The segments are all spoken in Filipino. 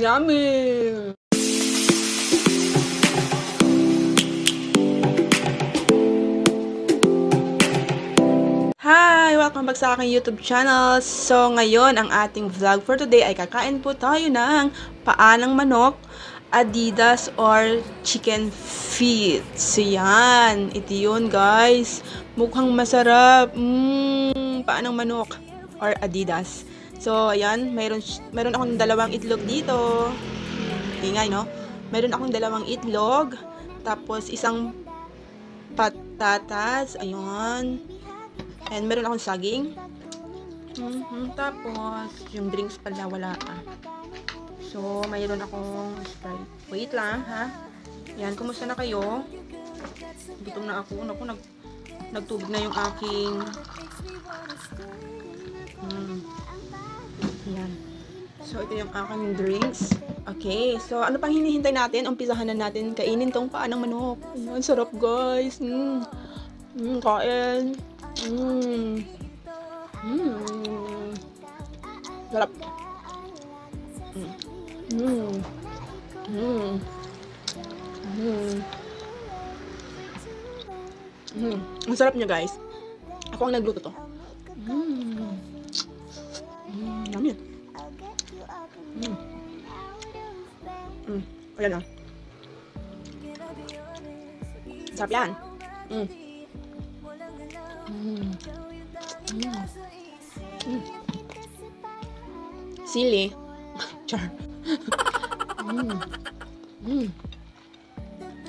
Yummy! Hi! Welcome back sa aking YouTube channel. So, ngayon, ang ating vlog for today ay kakain po tayo ng paa ng manok, Adidas, or chicken feet. So, yan. Ito yun, guys. Mukhang masarap. Paa ng manok or Adidas. So, ayan. Meron akong dalawang itlog dito. Ingay, no? Meron akong dalawang itlog. Tapos, isang patatas. Ayun. And meron akong saging. Tapos, yung drinks pala wala pa. So, mayroon akong Sprite. Wait lang, ha? Yan, kumusta na kayo? Gutom na ako. Naku, nagtubig na yung aking yan. So, ito yung aking drinks. Okay, so ano pang hinihintay natin? Umpisahan na natin kainin tong paa ng manok. Ayan, sarap guys. Kain. Sarap. Ang sarap niya guys. Ako ang nagluto to. Yummy. Ayan na. Sarap yan. Sili. Char.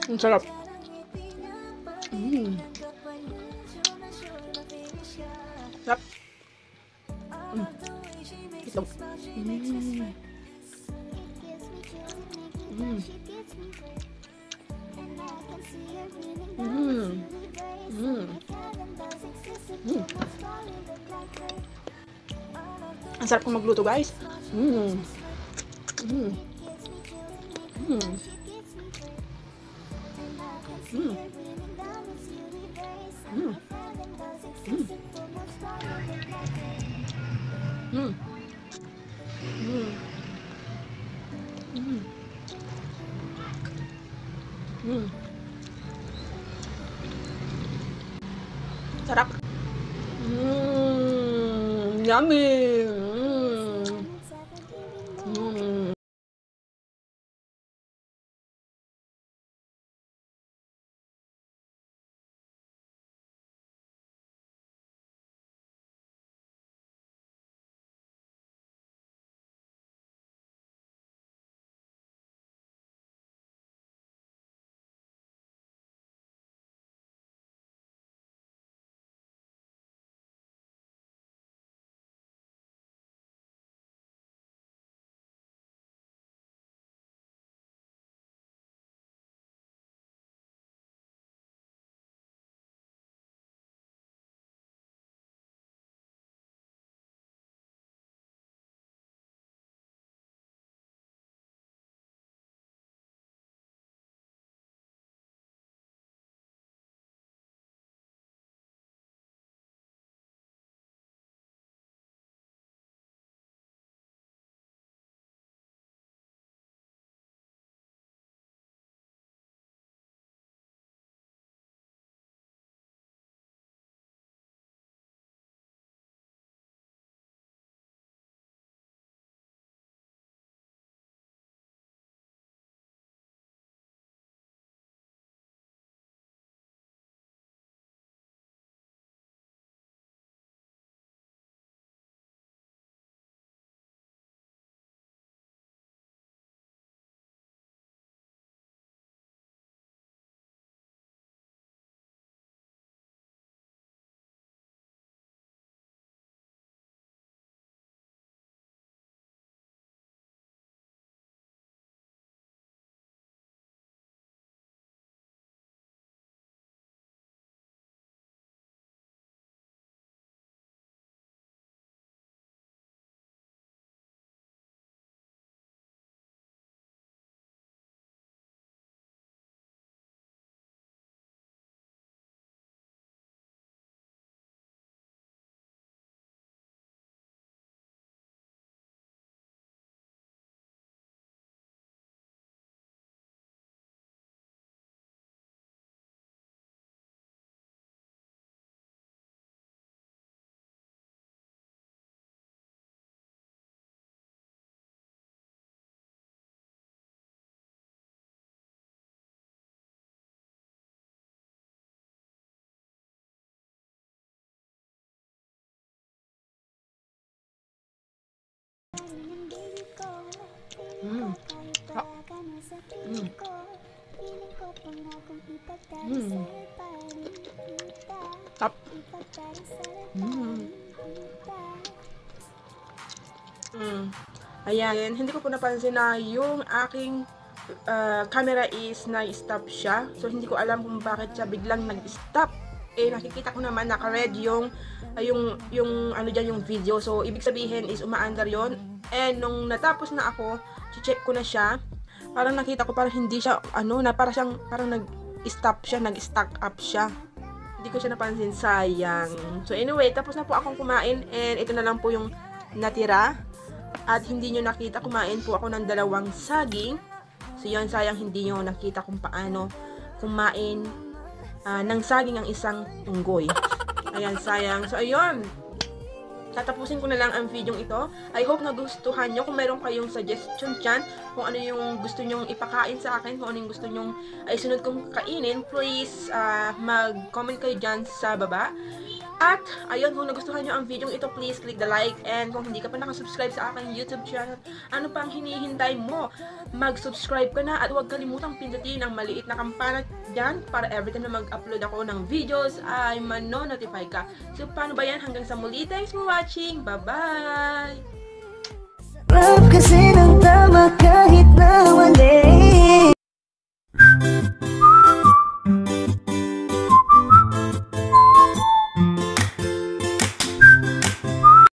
Ang sarap. Sarap. Ito. Ang sarap kong magluto guys. Sarap. Yummy. Mm. Mm. Tap. Mm. Mm. Ayan, hindi ko po napansin na yung aking camera is na-stop siya. So, hindi ko alam kung bakit siya biglang nag-stop. Eh, nakikita ko naman naka-red yung ano dyan, yung video. So, ibig sabihin is umaandar yon. And nung natapos na ako, check ko na siya. Parang nakita ko parang hindi siya, parang nag-stop siya, nag-stack up siya. Hindi ko siya napansin, sayang. So, anyway, tapos na po akong kumain. And ito na lang po yung natira. At hindi nyo nakita, kumain po ako ng 2 saging. So, yun, sayang hindi nyo nakita kung paano kumain ng saging ang isang unggoy. Ayan, sayang. So, ayun. Tatapusin ko na lang ang video ito. I hope nagustuhan nyo. Kung meron kayong suggestion dyan, kung ano yung gusto nyong ipakain sa akin, kung ano yung gusto nyong sunod kong kainin, please mag-comment kayo dyan sa baba. At, ayun, kung nagustuhan nyo ang video ito, please click the like. And kung hindi ka pa nakasubscribe sa aking YouTube channel, ano pang hinihintay mo? Mag-subscribe ka na at huwag kalimutang pindutin ang maliit na kampana dyan para every time na mag-upload ako ng videos ay mano-notify ka. So, paano ba yan? Hanggang sa muli. Thanks for watching. Bye-bye!